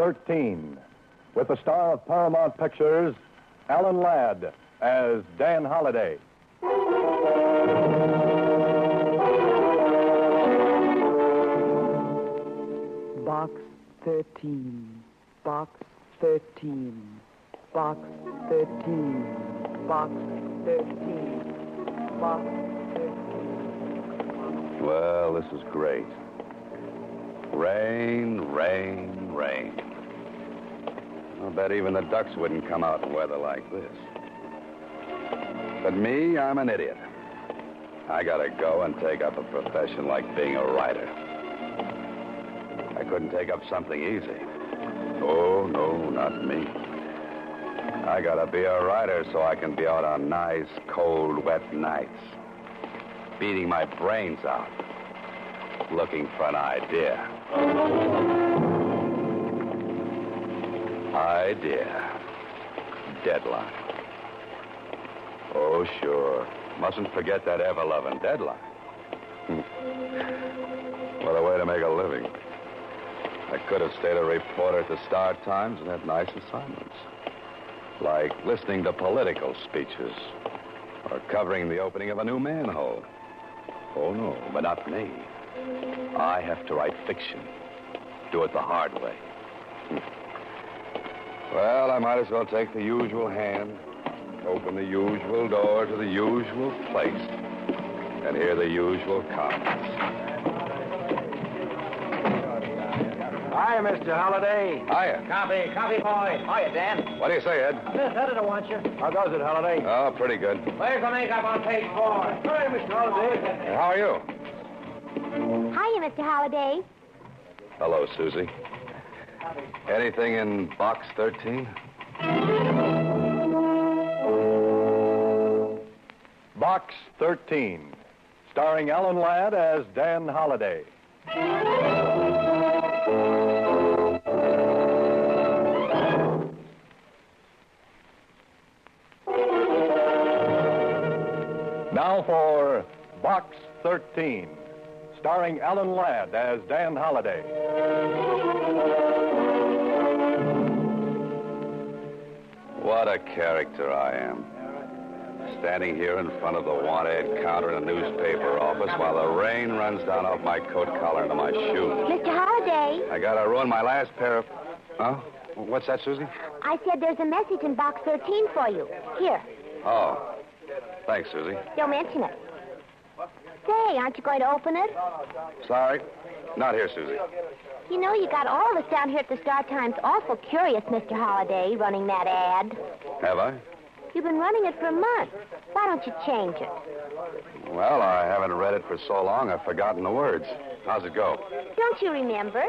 13, with the star of Paramount Pictures, Alan Ladd, as Dan Holliday. Box 13, Box 13, Box 13, Box 13, Box 13. Well, this is great. Rain, rain, rain. I'll bet even the ducks wouldn't come out in weather like this. But me, I'm an idiot. I gotta go and take up a profession like being a writer. I couldn't take up something easy. Oh, no, not me. I gotta be a writer so I can be out on nice, cold, wet nights, beating my brains out, looking for an idea. Idea. Deadline. Oh, sure. Mustn't forget that ever-loving deadline. What a way to make a living. I could have stayed a reporter at the Star Times and had nice assignments, like listening to political speeches or covering the opening of a new manhole. Oh, no, but not me. I have to write fiction. Do it the hard way. Well, I might as well take the usual hand, open the usual door to the usual place, and hear the usual comments. Hiya, Mr. Holliday. Hiya. Coffee boy. Hiya, Dan. What do you say, Ed? Miss Editor wants you. How goes it, Holliday? Oh, pretty good. Where's the makeup on page 4? Hi, Mr. Holliday. How are you? Hiya, Mr. Holliday. Hello, Suzy. Anything in box 13? Box 13, starring Alan Ladd as Dan Holliday. Now for Box 13, starring Alan Ladd as Dan Holliday. What a character I am. Standing here in front of the want-ad counter in a newspaper office while the rain runs down off my coat collar into my shoes. Mr. Holliday. I gotta ruin my last pair of... Huh? What's that, Suzy? I said there's a message in Box 13 for you. Here. Oh. Thanks, Suzy. Don't mention it. Say, aren't you going to open it? Sorry. Not here, Suzy. You know, you got all of us down here at the Star Times awful curious, Mr. Holliday, running that ad. Have I? You've been running it for months. Why don't you change it? Well, I haven't read it for so long, I've forgotten the words. How's it go? Don't you remember?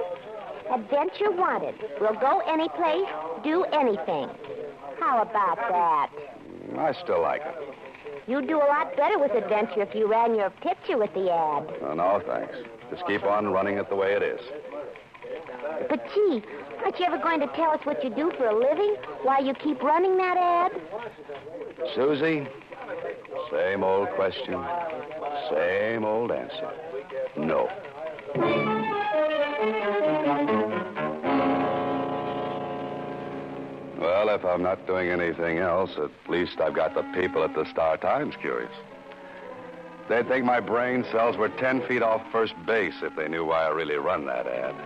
Adventure wanted. We'll go any place, do anything. How about that? I still like it. You'd do a lot better with adventure if you ran your picture with the ad. Oh, no, thanks. Just keep on running it the way it is. But, gee, aren't you ever going to tell us what you do for a living while you keep running that ad? Suzy, same old question, same old answer. No. Well, if I'm not doing anything else, at least I've got the people at the Star Times curious. They'd think my brain cells were 10 feet off first base if they knew why I really run that ad.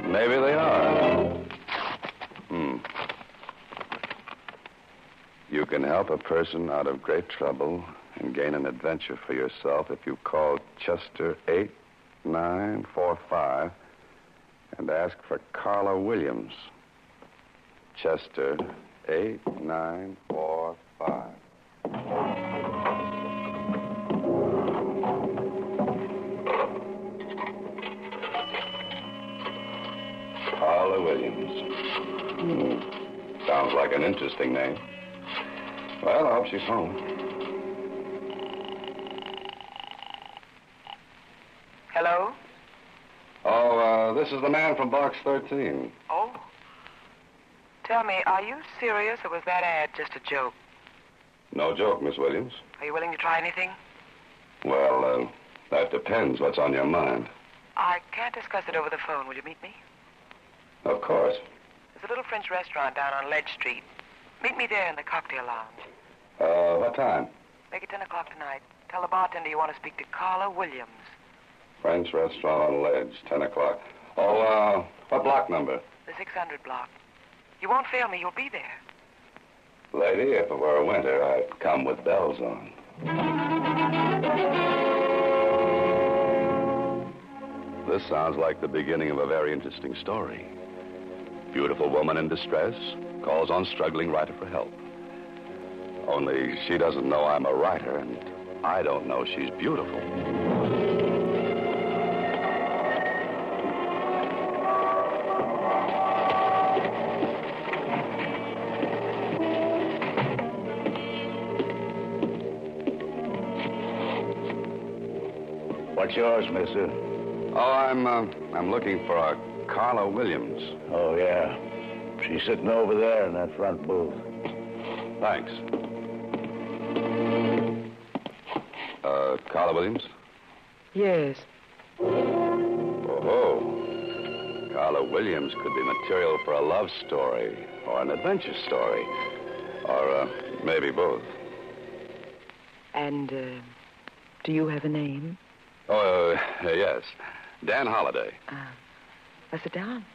Maybe they are. You can help a person out of great trouble and gain an adventure for yourself if you call Chester 8945 and ask for Carla Williams. Chester 8945. Carla Williams. Sounds like an interesting name. Well, I hope she's home. Hello? Oh, this is the man from Box 13. Oh. Tell me, are you serious, or was that ad just a joke? No joke, Miss Williams. Are you willing to try anything? Well, that depends. What's on your mind? I can't discuss it over the phone. Will you meet me? Of course. There's a little French restaurant down on Ledge Street. Meet me there in the cocktail lounge. What time? Make it 10 o'clock tonight. Tell the bartender you want to speak to Carla Williams. French restaurant on Ledge, 10 o'clock. Oh, what block number? The 600 block. You won't fail me. You'll be there. Lady, if it were winter, I'd come with bells on. This sounds like the beginning of a very interesting story. Beautiful woman in distress calls on struggling writer for help. Only she doesn't know I'm a writer, and I don't know she's beautiful. What's yours, mister? Oh, I'm looking for a Carla Williams. Oh, yeah. She's sitting over there in that front booth. Thanks. Carla Williams? Yes. Oh. Carla Williams could be material for a love story or an adventure story. Or maybe both. And, do you have a name? Oh, yes. Dan Holliday. Sit down.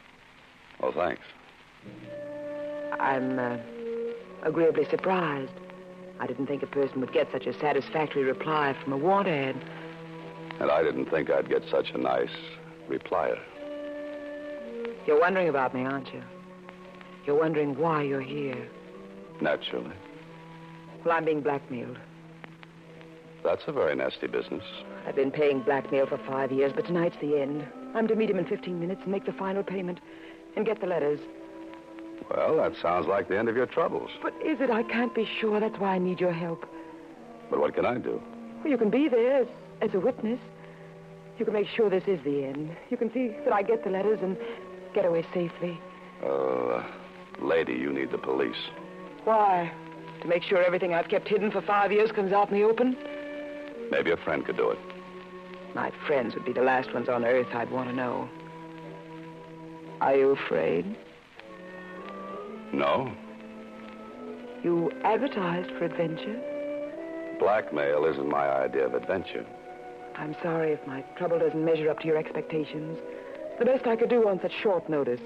Oh, thanks. I'm, agreeably surprised. I didn't think a person would get such a satisfactory reply from a want ad. And I didn't think I'd get such a nice replier. You're wondering about me, aren't you? You're wondering why you're here. Naturally. Well, I'm being blackmailed. That's a very nasty business. I've been paying blackmail for 5 years, but tonight's the end. I'm to meet him in 15 minutes and make the final payment and get the letters. Well, that sounds like the end of your troubles. But is it? I can't be sure. That's why I need your help. But what can I do? Well, you can be there as a witness. You can make sure this is the end. You can see that I get the letters and get away safely. Lady, you need the police. Why? To make sure everything I've kept hidden for 5 years comes out in the open? Maybe a friend could do it. My friends would be the last ones on earth I'd want to know. Are you afraid? No. You advertised for adventure? Blackmail isn't my idea of adventure. I'm sorry if my trouble doesn't measure up to your expectations. The best I could do on such short notice.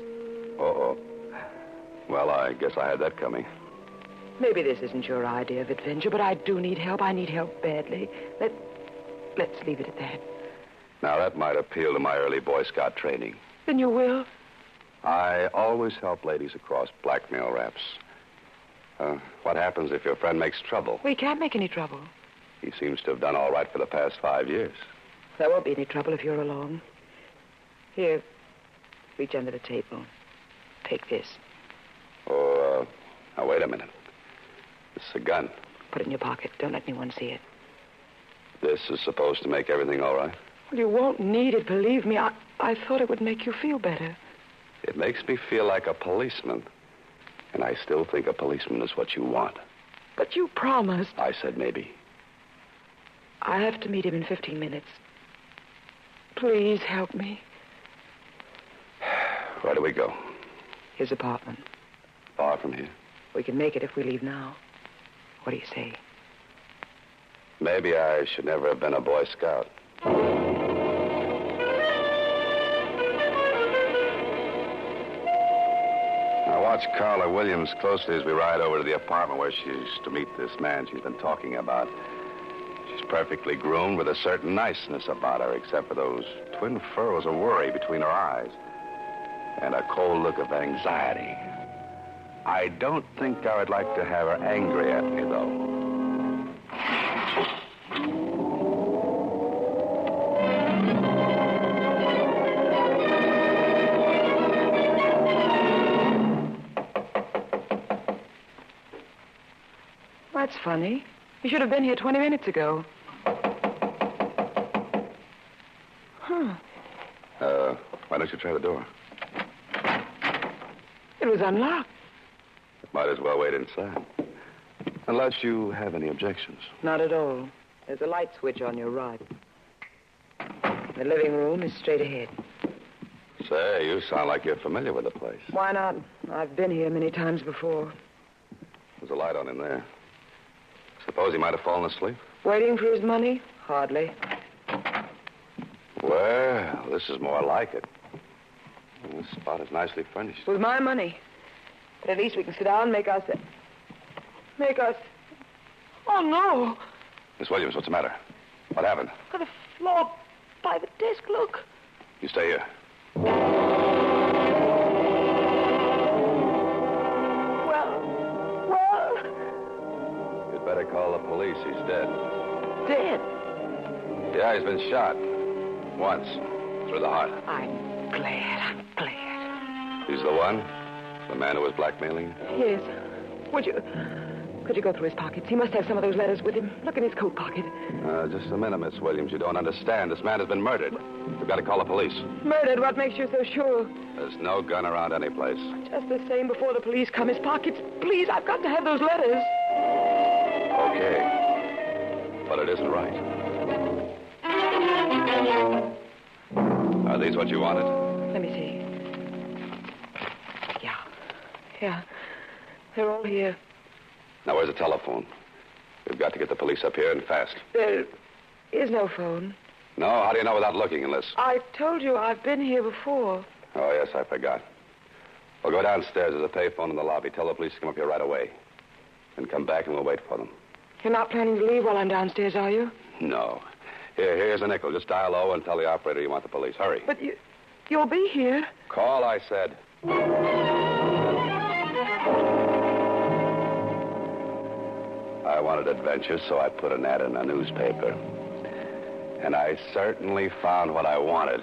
Uh-oh. Well, I guess I had that coming. Maybe this isn't your idea of adventure, but I do need help. I need help badly. Let's leave it at that. Now, that might appeal to my early Boy Scout training. Then you will? I always help ladies across blackmail raps. What happens if your friend makes trouble? We can't make any trouble. He seems to have done all right for the past 5 years. There won't be any trouble if you're along. Here, reach under the table. Take this. Oh, now, wait a minute. This is a gun. Put it in your pocket. Don't let anyone see it. This is supposed to make everything all right? Well, you won't need it, believe me. I thought it would make you feel better. It makes me feel like a policeman. And I still think a policeman is what you want. But you promised. I said maybe. I have to meet him in 15 minutes. Please help me. Where do we go? His apartment. Far from here? We can make it if we leave now. What do you say? Maybe I should never have been a Boy Scout. Now, watch Carla Williams closely as we ride over to the apartment where she's to meet this man she's been talking about. She's perfectly groomed with a certain niceness about her, except for those twin furrows of worry between her eyes and a cold look of anxiety. I don't think I would like to have her angry at me, though. That's funny. You should have been here 20 minutes ago. Huh. Why don't you try the door? It was unlocked. Might as well wait inside. Unless you have any objections. Not at all. There's a light switch on your right. The living room is straight ahead. Say, you sound like you're familiar with the place. Why not? I've been here many times before. There's a light on in there. Suppose he might have fallen asleep? Waiting for his money? Hardly. Well, this is more like it. This spot is nicely furnished. With my money. But at least we can sit down and make us... Oh, no. Miss Williams, what's the matter? What happened? On the floor by the desk, look. You stay here. Well... You'd better call the police. He's dead. Dead? Yeah, he's been shot. Once. Through the heart. I'm glad. He's the one? The man who was blackmailing? Yes. Could you go through his pockets? He must have some of those letters with him. Look in his coat pocket. Just a minute, Miss Williams. You don't understand. This man has been murdered. We've got to call the police. Murdered? What makes you so sure? There's no gun around any place. Just the same before the police come. His pockets. Please, I've got to have those letters. Okay. But it isn't right. Are these what you wanted? Let me see. Yeah. They're all here. Now, where's the telephone? We've got to get the police up here and fast. There is no phone. No? How do you know without looking unless... I told you I've been here before. Oh, yes, I forgot. We'll go downstairs. There's a payphone in the lobby. Tell the police to come up here right away. Then come back and we'll wait for them. You're not planning to leave while I'm downstairs, are you? No. Here's a nickel. Just dial 0 and tell the operator you want the police. Hurry. But you'll be here. Call, I said. I wanted adventure, so I put an ad in a newspaper. And I certainly found what I wanted.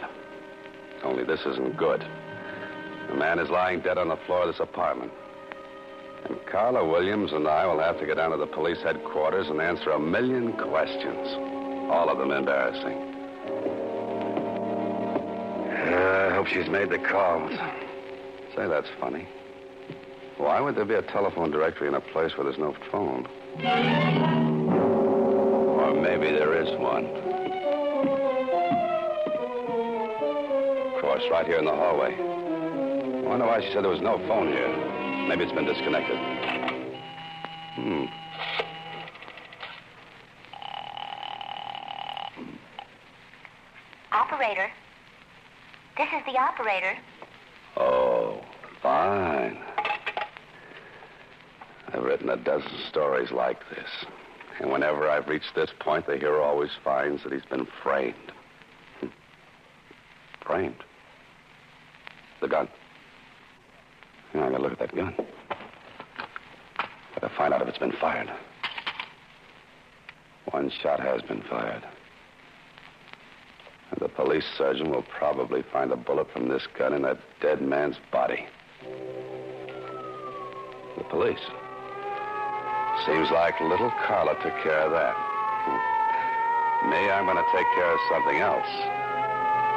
Only this isn't good. The man is lying dead on the floor of this apartment. And Carla Williams and I will have to get down to the police headquarters and answer 1,000,000 questions. All of them embarrassing. I hope she's made the calls. Say, that's funny. Why would there be a telephone directory in a place where there's no phone? Or maybe there is one. Of course, right here in the hallway. I wonder why she said there was no phone here. Maybe it's been disconnected. Operator. This is the operator. Oh, fine. I've written a dozen stories like this. And whenever I've reached this point, the hero always finds that he's been framed. Framed? The gun. Yeah, I gotta look at that gun. Gotta find out if it's been fired. One shot has been fired. And the police surgeon will probably find a bullet from this gun in that dead man's body. The police. Seems like little Carla took care of that. Me, I'm going to take care of something else.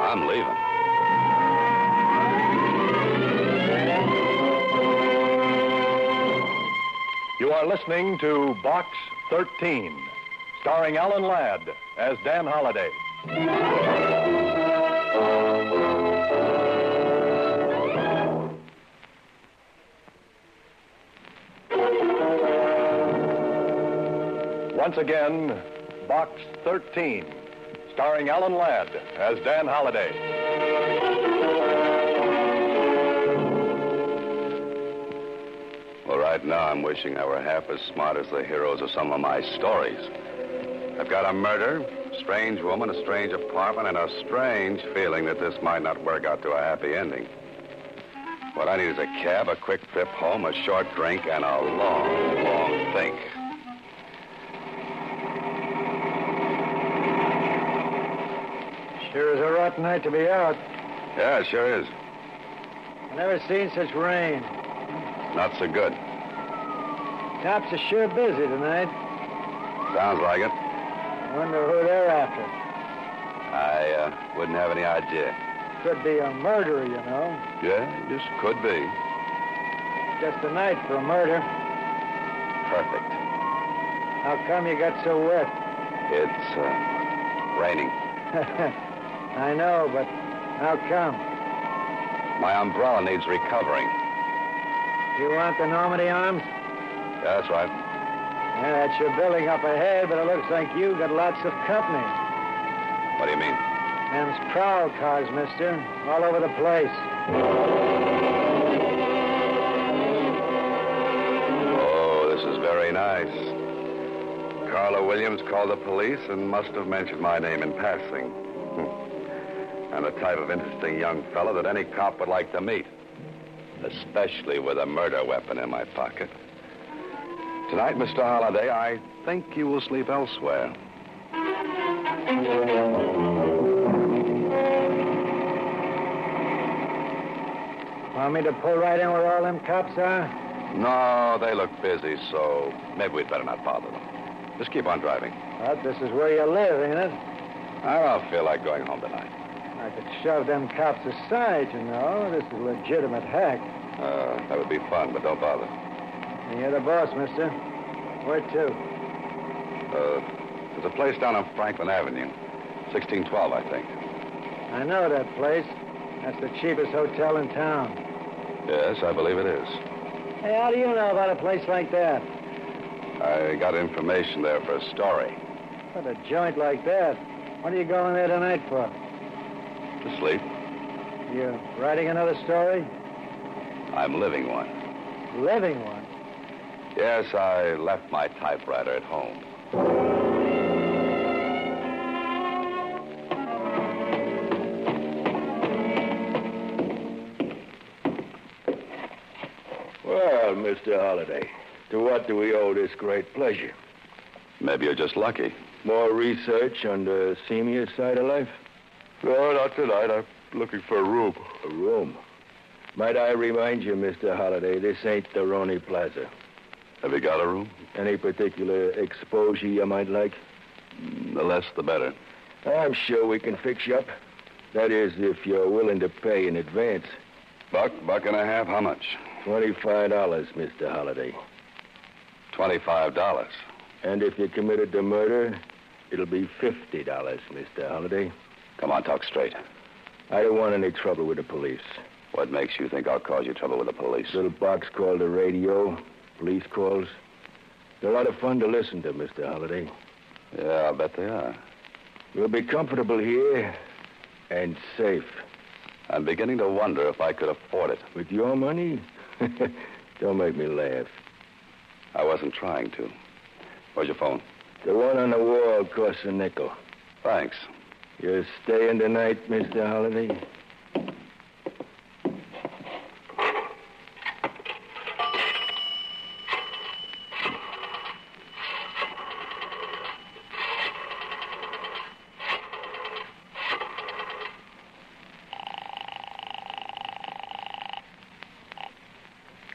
I'm leaving. You are listening to Box 13, starring Alan Ladd as Dan Holliday. Once again, Box 13, starring Alan Ladd as Dan Holliday. Well, right now I'm wishing I were half as smart as the heroes of some of my stories. I've got a murder, a strange woman, a strange apartment, and a strange feeling that this might not work out to a happy ending. What I need is a cab, a quick trip home, a short drink, and a long, long think. Sure is a rotten night to be out. Yeah, it sure is. Never seen such rain. Not so good. Cops are sure busy tonight. Sounds like it. Wonder who they're after. I wouldn't have any idea. Could be a murderer, you know. Yeah, just could be. Just a night for a murder. Perfect. How come you got so wet? It's raining. I know, but how come? My umbrella needs recovering. You want the Normandy Arms? Yeah, that's right. Yeah, that's your building up ahead, but it looks like you got lots of company. What do you mean? Them's prowl cars, mister. All over the place. Oh, this is very nice. Carla Williams called the police and must have mentioned my name in passing. I'm the type of interesting young fellow that any cop would like to meet, especially with a murder weapon in my pocket. Tonight, Mr. Holliday, I think you will sleep elsewhere. Want me to pull right in where all them cops are? No, they look busy, so maybe we'd better not bother them. Just keep on driving. But this is where you live, ain't it? I don't feel like going home tonight. I could shove them cops aside, you know. This is a legitimate hack. That would be fun, but don't bother. You're the boss, mister. Where to? There's a place down on Franklin Avenue. 1612, I think. I know that place. That's the cheapest hotel in town. Yes, I believe it is. Hey, how do you know about a place like that? I got information there for a story. What, a joint like that? What are you going there tonight for? To sleep? You writing another story? I'm living one. Living one? Yes, I left my typewriter at home. Well, Mr. Holliday, to what do we owe this great pleasure? Maybe you're just lucky. More research on the seamier side of life? No, not tonight. I'm looking for a room. A room? Might I remind you, Mr. Holliday, this ain't the Roney Plaza. Have you got a room? Any particular exposure you might like? The less, the better. I'm sure we can fix you up. That is, if you're willing to pay in advance. $1.50, how much? $25, Mr. Holliday. $25. And if you committed the murder, it'll be $50, Mr. Holliday. Come on, talk straight. I don't want any trouble with the police. What makes you think I'll cause you trouble with the police? Little box called the radio, police calls. They're a lot of fun to listen to, Mr. Holliday. Yeah, I'll bet they are. We'll be comfortable here and safe. I'm beginning to wonder if I could afford it. With your money? Don't make me laugh. I wasn't trying to. Where's your phone? The one on the wall costs a nickel. Thanks. You're staying tonight, Mr. Holliday?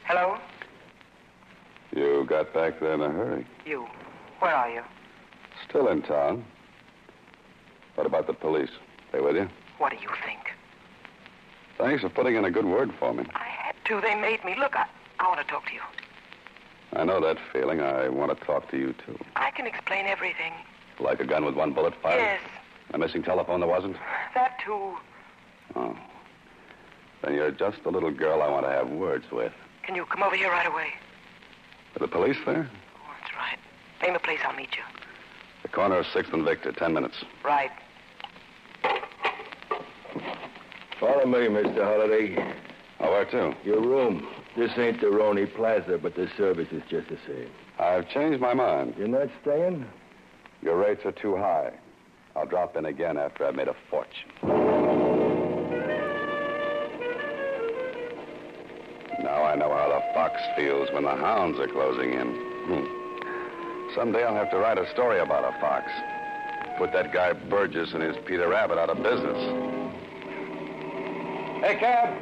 Hello? You got back there in a hurry. You. Where are you? Still in town. What about the police? They with you? What do you think? Thanks for putting in a good word for me. I had to. They made me. Look, I want to talk to you. I know that feeling. I want to talk to you, too. I can explain everything. Like a gun with one bullet fired? Yes. A missing telephone there wasn't? That, too. Oh. Then you're just the little girl I want to have words with. Can you come over here right away? Are the police there? Oh, that's right. Name a place, I'll meet you. The corner of 6th and Victor, 10 minutes. Right. Follow me, Mr. Holliday. Oh, where to? Your room. This ain't the Roney Plaza, but the service is just the same. I've changed my mind. You're not staying? Your rates are too high. I'll drop in again after I've made a fortune. Now I know how the fox feels when the hounds are closing in. Someday I'll have to write a story about a fox. Put that guy Burgess and his Peter Rabbit out of business. Hey, cab!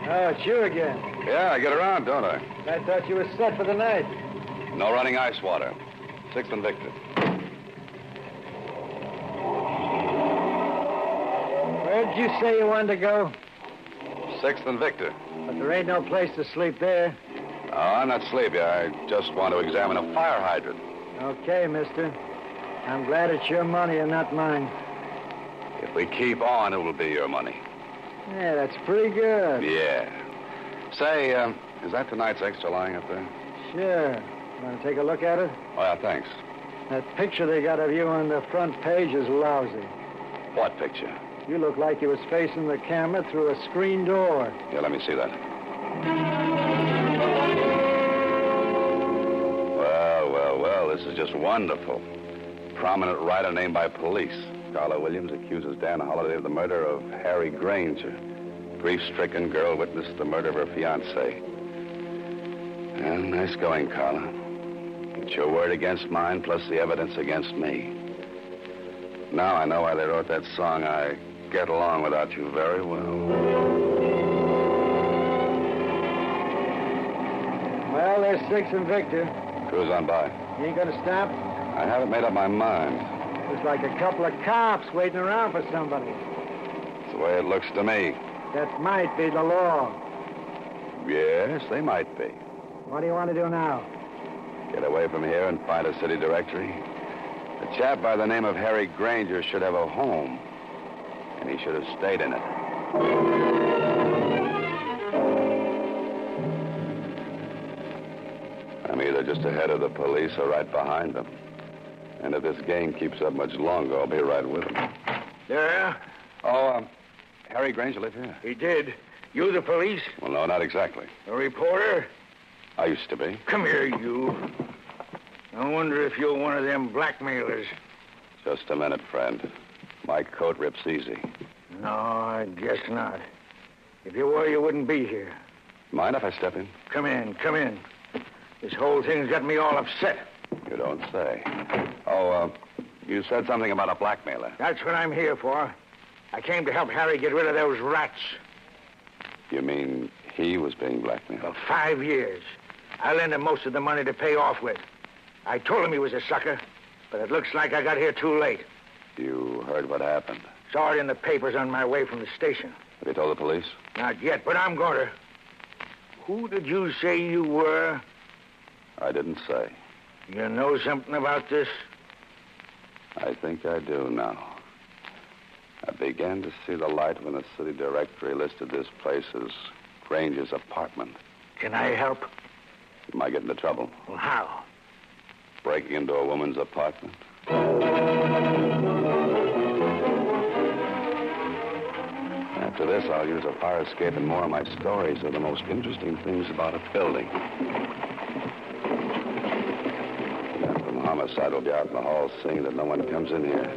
Oh, it's you again. Yeah, I get around, don't I? I thought you were set for the night. No running ice water. 6th and Victor. Where'd you say you wanted to go? 6th and Victor. But there ain't no place to sleep there. Oh, I'm not sleepy. I just want to examine a fire hydrant. Okay, mister. I'm glad it's your money and not mine. If we keep on, it will be your money. Yeah, that's pretty good. Yeah. Say, is that tonight's extra lying up there? Sure. Want to take a look at it? Oh, yeah, thanks. That picture they got of you on the front page is lousy. What picture? You look like you was facing the camera through a screen door. Yeah, let me see that. Well, this is just wonderful. Prominent writer named by police. Carla Williams accuses Dan Holliday of the murder of Harry Granger. Grief-stricken girl witnessed the murder of her fiancé. Well, nice going, Carla. It's your word against mine, plus the evidence against me. Now I know why they wrote that song, I Get Along Without You Very Well. Well, there's Six and Victor. Cruise on by. You ain't gonna stop? I haven't made up my mind. Looks like a couple of cops waiting around for somebody. It's the way it looks to me. That might be the law. Yes, they might be. What do you want to do now? Get away from here and find a city directory. A chap by the name of Harry Granger should have a home, and he should have stayed in it. I'm either just ahead of the police or right behind them. And if this game keeps up much longer, I'll be right with them. Yeah? Oh, Harry Granger live here? He did. You the police? Well, no, not exactly. A reporter? I used to be. Come here, you. I wonder if you're one of them blackmailers. Just a minute, friend. My coat rips easy. No, I guess not. If you were, you wouldn't be here. Mind if I step in? Come in, come in. This whole thing's got me all upset. You don't say. Oh, you said something about a blackmailer. That's what I'm here for. I came to help Harry get rid of those rats. You mean he was being blackmailed? For 5 years. I lent him most of the money to pay off with. I told him he was a sucker, but it looks like I got here too late. You heard what happened? Saw it in the papers on my way from the station. Have you told the police? Not yet, but I'm going to. Who did you say you were? I didn't say. You know something about this? I think I do now. I began to see the light when the city directory listed this place as Granger's apartment. Can I help? You might get into trouble. Well, how? Breaking into a woman's apartment. After this, I'll use a fire escape and more of my stories are the most interesting things about a building. Man from homicide will be out in the hall seeing that no one comes in here.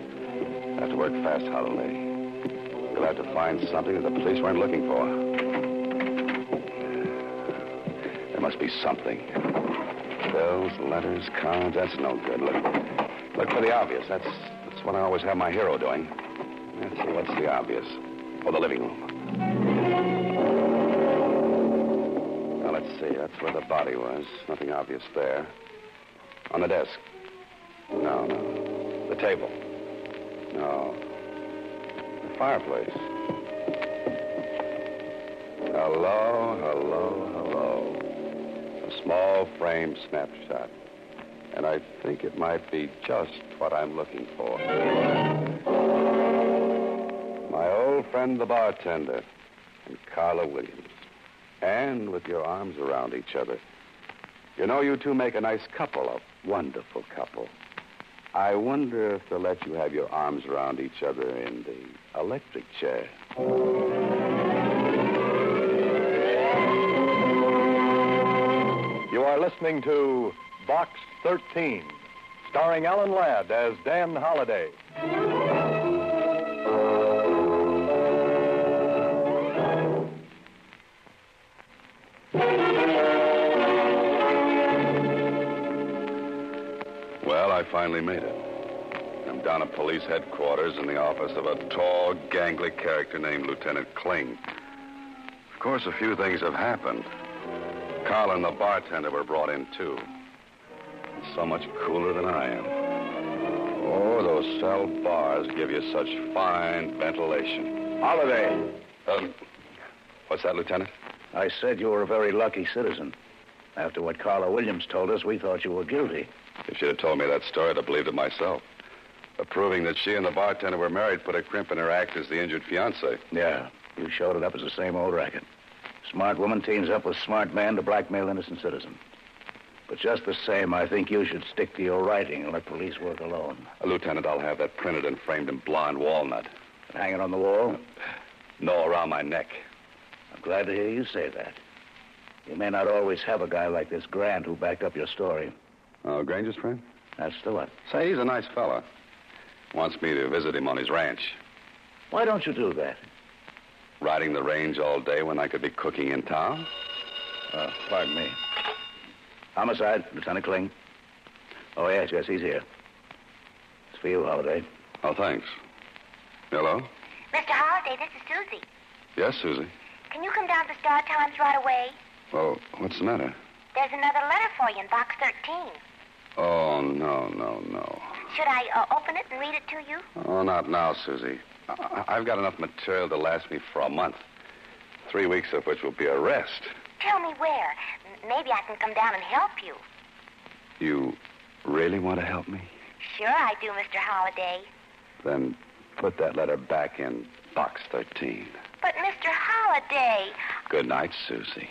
I have to work fast, Holliday. You'll have to find something that the police weren't looking for. There must be something. Bills, letters, cards, that's no good. Look for the obvious. That's what I always have my hero doing. Let's see, what's the obvious? Oh, the living room. Now, let's see. That's where the body was. Nothing obvious there. On the desk. No. The table. No. The fireplace. Hello. A small frame snapshot. And I think it might be just what I'm looking for. My old friend, the bartender, and Carla Williams. And with your arms around each other. You know, you two make a nice couple, a wonderful couple. I wonder if they'll let you have your arms around each other in the electric chair. You are listening to Box 13, starring Alan Ladd as Dan Holliday. Well, I finally made it. I'm down at police headquarters in the office of a tall, gangly character named Lieutenant Kling. Of course, a few things have happened. Carl and the bartender were brought in, too. So much cooler than I am. Oh, those cell bars give you such fine ventilation. Holiday. What's that, Lieutenant? I said you were a very lucky citizen. After what Carla Williams told us, we thought you were guilty. If you'd have told me that story, I'd have believed it myself. Proving that she and the bartender were married put a crimp in her act as the injured fiancé. Yeah, you showed it up as the same old racket. Smart woman teams up with smart man to blackmail innocent citizen. But just the same, I think you should stick to your writing and let police work alone. Lieutenant, I'll have that printed and framed in blonde walnut. And hang it on the wall? No, around my neck. I'm glad to hear you say that. You may not always have a guy like this Grant who backed up your story. Oh, Granger's friend? That's the one. Say, he's a nice fella. Wants me to visit him on his ranch. Why don't you do that? Riding the range all day when I could be cooking in town? Pardon me. Homicide, Lieutenant Kling. Oh, yes, he's here. It's for you, Holliday. Oh, thanks. Hello? Mr. Holliday, this is Suzy. Yes, Suzy. Can you come down to Star Times right away? Well, what's the matter? There's another letter for you in box 13. Oh, no. Should I open it and read it to you? Oh, not now, Suzy. I've got enough material to last me for a month. 3 weeks of which will be a rest. Tell me where. Maybe I can come down and help you. You really want to help me? Sure I do, Mr. Holliday. Then put that letter back in box 13. But, Mr. Holliday... Good night, Suzy.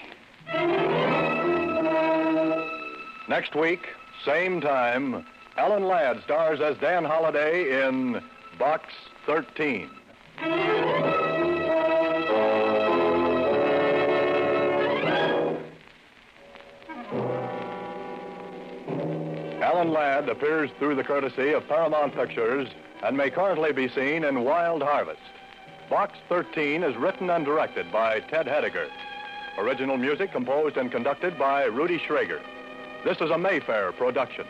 Next week, same time, Alan Ladd stars as Dan Holliday in Box 13. Alan Ladd appears through the courtesy of Paramount Pictures and may currently be seen in Wild Harvest. Box 13 is written and directed by Ted Hediger. Original music composed and conducted by Rudy Schrager. This is a Mayfair production.